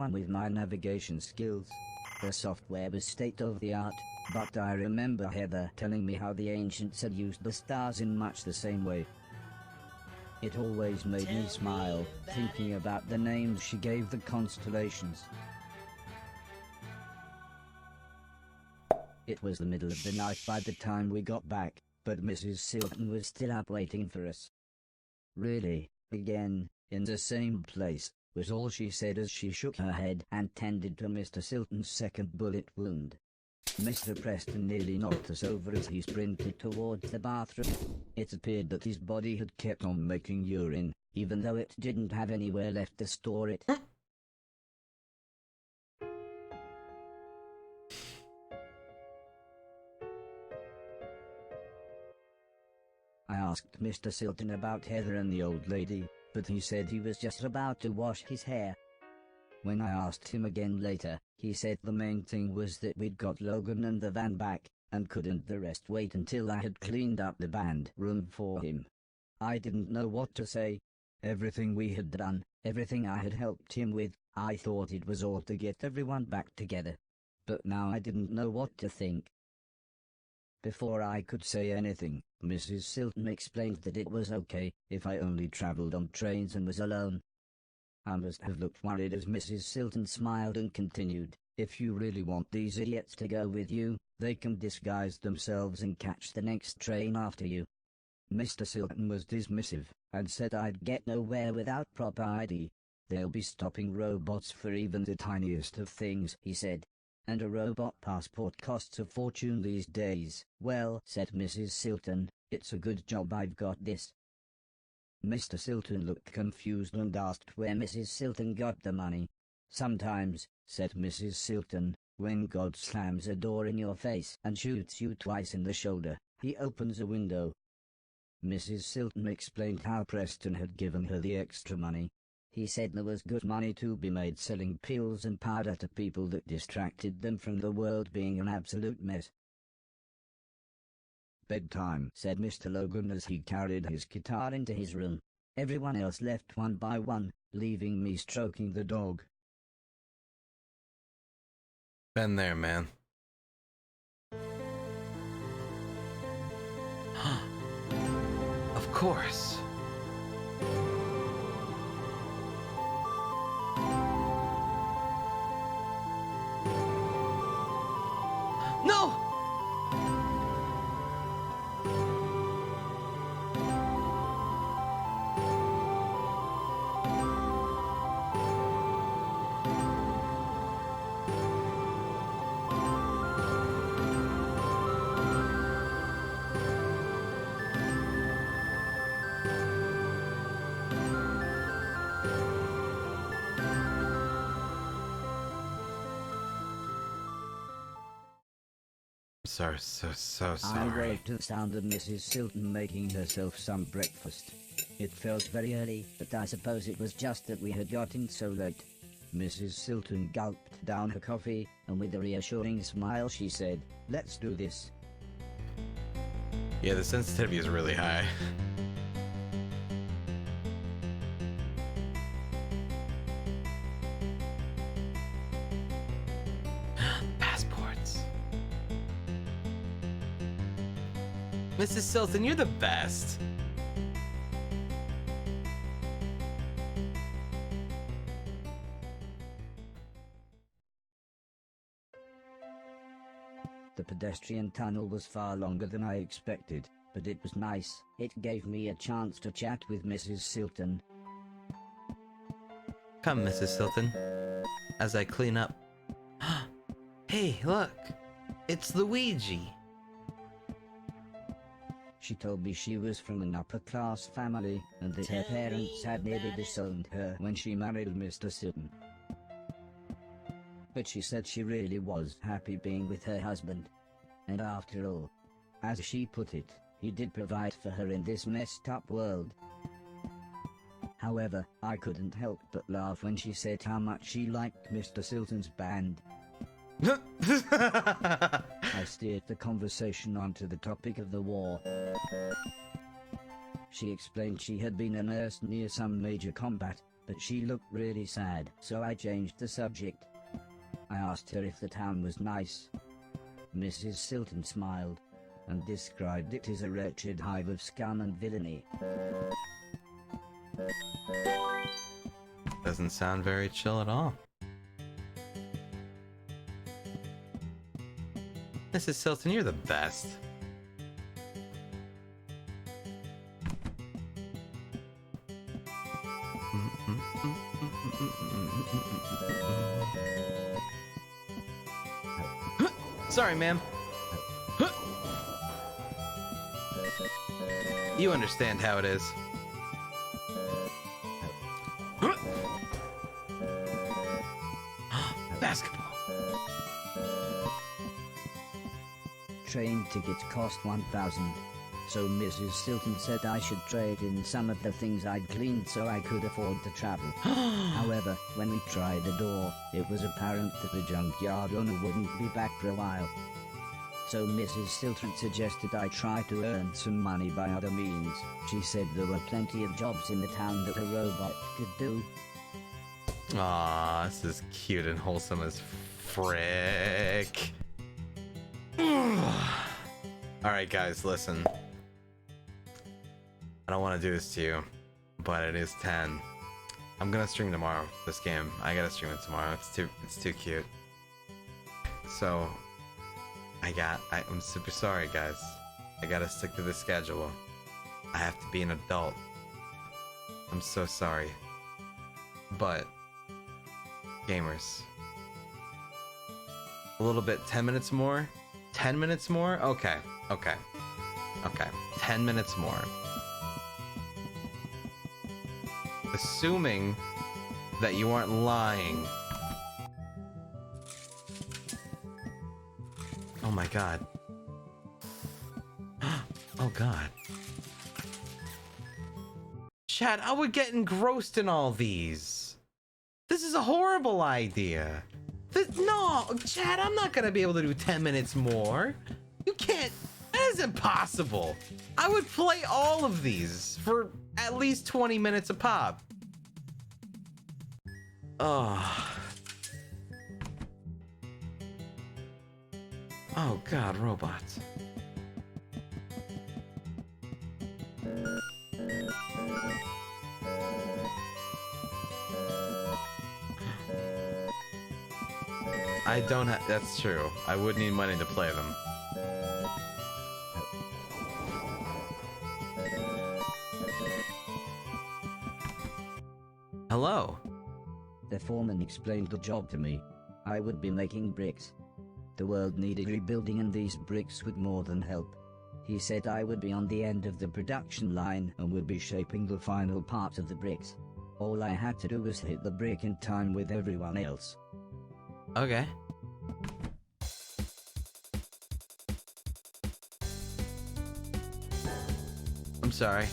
one with my navigation skills. The software was state-of-the-art, but I remember Heather telling me how the ancients had used the stars in much the same way. It always made me smile, thinking about the names she gave the constellations. It was the middle of the night by the time we got back, but Mrs. Silton was still up waiting for us. Really, again, in the same place, was all she said as she shook her head and tended to Mr. Silton's second bullet wound. Mr. Preston nearly knocked us over as he sprinted towards the bathroom. It appeared that his body had kept on making urine, even though it didn't have anywhere left to store it. I asked Mr. Silton about Heather and the old lady, but he said he was just about to wash his hair. When I asked him again later, he said the main thing was that we'd got Logan and the van back, and couldn't the rest wait until I had cleaned up the band room for him. I didn't know what to say. Everything we had done, everything I had helped him with, I thought it was all to get everyone back together. But now I didn't know what to think. Before I could say anything, Mrs. Silton explained that it was okay if I only travelled on trains and was alone. I must have looked worried as Mrs. Silton smiled and continued, "If you really want these idiots to go with you, they can disguise themselves and catch the next train after you." Mr. Silton was dismissive, and said I'd get nowhere without proper ID. "They'll be stopping robots for even the tiniest of things," he said. "And a robot passport costs a fortune these days." "Well," said Mrs. Silton, "it's a good job I've got this." Mr. Silton looked confused and asked where Mrs. Silton got the money. "Sometimes," said Mrs. Silton, "when God slams a door in your face and shoots you twice in the shoulder, he opens a window." Mrs. Silton explained how Preston had given her the extra money. He said there was good money to be made selling pills and powder to people that distracted them from the world being an absolute mess. "Bedtime," said Mr. Logan as he carried his guitar into his room. Everyone else left one by one, leaving me stroking the dog. Been there, man. Of course. No! So sorry. I woke to the sound of Mrs. Silton making herself some breakfast. It felt very early, but I suppose it was just that we had gotten so late. Mrs. Silton gulped down her coffee, and with a reassuring smile she said, "Let's do this." Yeah, the sensitivity is really high. Passports. Mrs. Silton, you're the best. The pedestrian tunnel was far longer than I expected, but it was nice. It gave me a chance to chat with Mrs. Silton. Come, Mrs. Silton, as I clean up. Hey, look! It's Luigi! She told me she was from an upper-class family, and that her parents had nearly disowned her when she married Mr. Silton. But she said she really was happy being with her husband. And after all, as she put it, he did provide for her in this messed-up world. However, I couldn't help but laugh when she said how much she liked Mr. Silton's band. I steered the conversation onto the topic of the war. She explained she had been a nurse near some major combat, but she looked really sad, so I changed the subject. I asked her if the town was nice. Mrs. Silton smiled and described it as a wretched hive of scum and villainy. Doesn't sound very chill at all. Mrs. Silton, you're the best. Sorry, ma'am. You understand how it is. Basketball. Train tickets cost 1,000, so Mrs. Silton said I should trade in some of the things I'd cleaned so I could afford to travel. However, when we tried the door, it was apparent that the junkyard owner wouldn't be back for a while. So Mrs. Silton suggested I try to earn some money by other means. She said there were plenty of jobs in the town that a robot could do. Aw, this is cute and wholesome as frick. Alright guys, listen. I don't want to do this to you, but it is 10. I'm gonna stream tomorrow, this game. I gotta stream it tomorrow. It's too cute. So I'm super sorry guys. I gotta stick to the schedule. I have to be an adult. I'm so sorry. But gamers, a little bit, 10 minutes more? 10 minutes more? Okay. 10 minutes more. Assuming that you aren't lying. Oh my god. Oh god. Chat, I would get engrossed in all these. This is a horrible idea. No, Chad, I'm not gonna be able to do 10 minutes more. You can't. That is impossible. I would play all of these for at least 20 minutes a pop. Oh. Oh god, robots. I don't have. That's true. I would need money to play them. Hello. The foreman explained the job to me. I would be making bricks. The world needed rebuilding and these bricks would more than help. He said I would be on the end of the production line and would be shaping the final part of the bricks. All I had to do was hit the brick in time with everyone else. Okay. I'm sorry.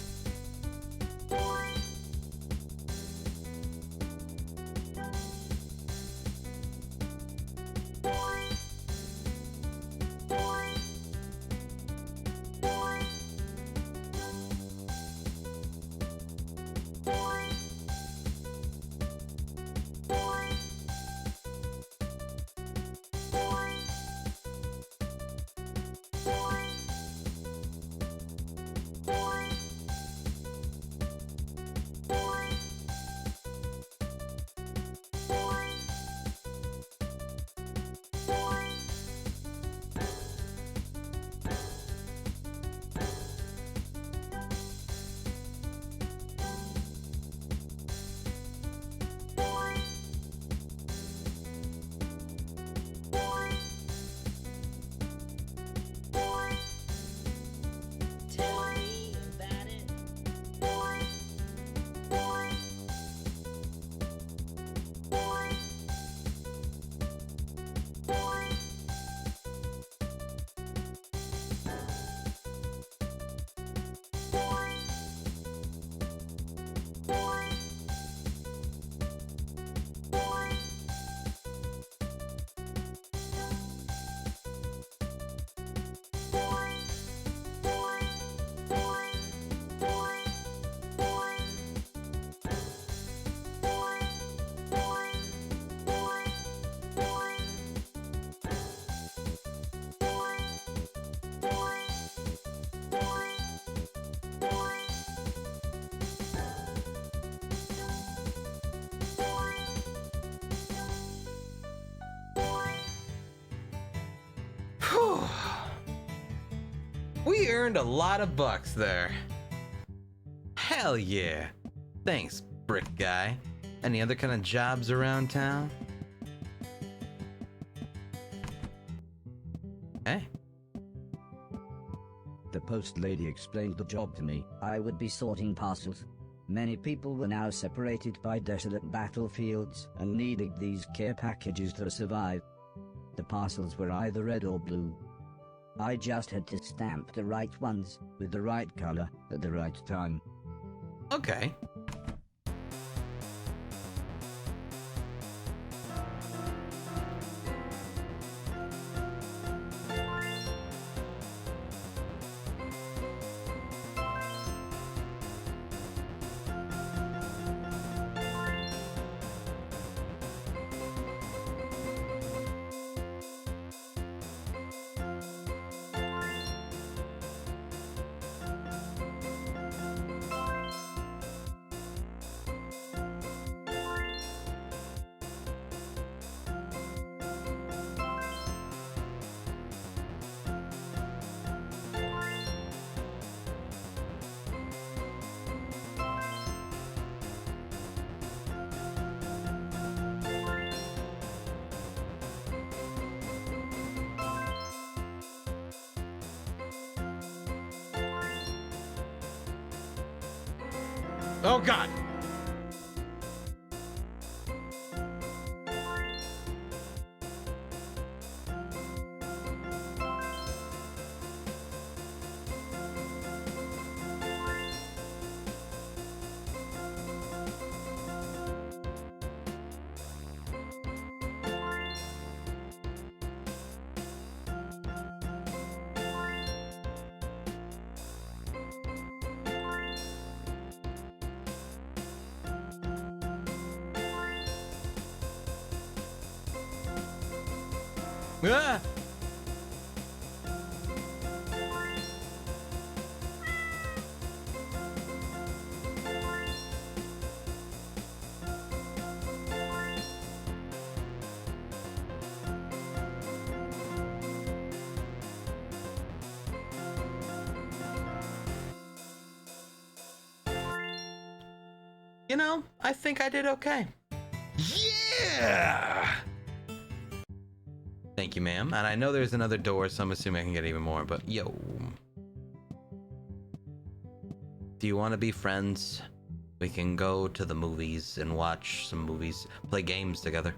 We earned a lot of bucks there. Hell yeah. Thanks, brick guy. Any other kind of jobs around town? Hey. The post lady explained the job to me. I would be sorting parcels. Many people were now separated by desolate battlefields and needed these care packages to survive. The parcels were either red or blue. I just had to stamp the right ones with the right color at the right time. Okay. Oh God. Ah! You know, I think I did okay. Yeah! Thank you, ma'am. And I know there's another door, so I'm assuming I can get even more, but yo. Do you want to be friends? We can go to the movies and watch some movies, play games together.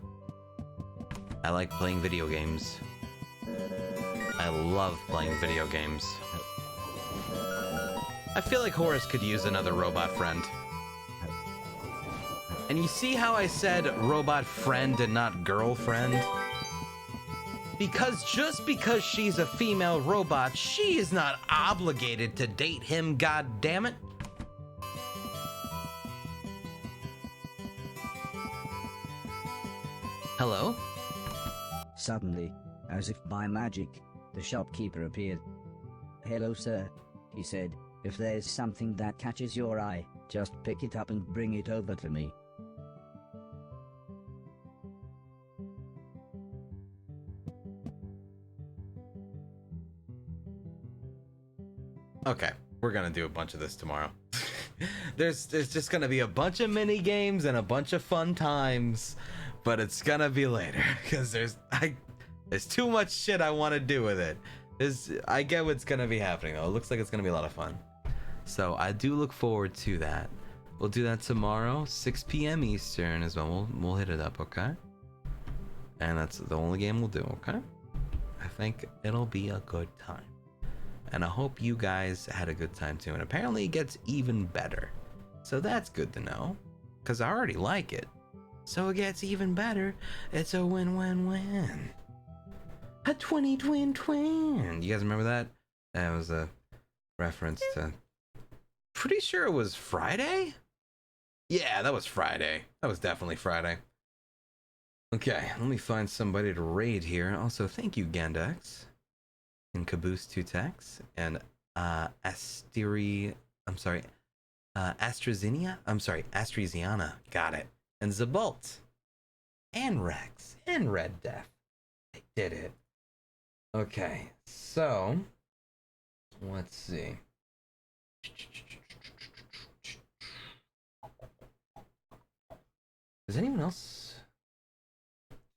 I like playing video games. I love playing video games. I feel like Horace could use another robot friend. And you see how I said robot friend and not girlfriend? Because just because she's a female robot, she is not obligated to date him, goddammit. Hello? Suddenly, as if by magic, the shopkeeper appeared. "Hello, sir," he said. "If there's something that catches your eye, just pick it up and bring it over to me." Okay, we're gonna do a bunch of this tomorrow. there's just gonna be a bunch of mini games and a bunch of fun times, but it's gonna be later because there's too much shit I want to do with it. I get what's gonna be happening though. It looks like it's gonna be a lot of fun, so I do look forward to that. We'll do that tomorrow, 6 p.m. Eastern is when we'll hit it up, okay? And that's the only game we'll do, okay? I think it'll be a good time. And I hope you guys had a good time too. And apparently it gets even better. So that's good to know. Because I already like it. So it gets even better. It's a win-win-win. A 20-twin-twin. You guys remember that? That was a reference to... Pretty sure it was Friday? Yeah, that was Friday. That was definitely Friday. Okay, let me find somebody to raid here. Also, thank you, Gandex. And Caboose 2 Techs and AstraZeneca. Got it. And Zabult and Rex and Red Death. I did it. Okay, so Let's see. Is anyone else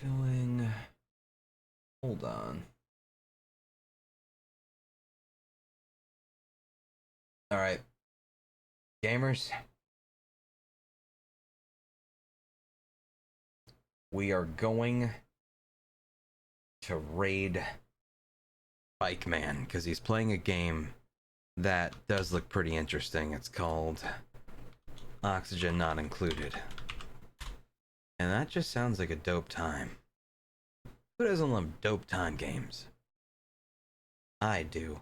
going? Hold on. All right, gamers. We are going to raid Bike Man because he's playing a game that does look pretty interesting. It's called Oxygen Not Included. And that just sounds like a dope time. Who doesn't love dope time games? I do.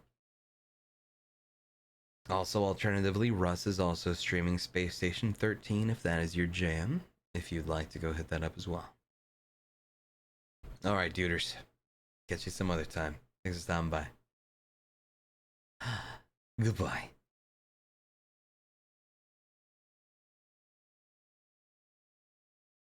Also, alternatively, Russ is also streaming Space Station 13 if that is your jam. If you'd like to go hit that up as well. Alright, duders. Catch you some other time. Thanks for stopping by. Goodbye.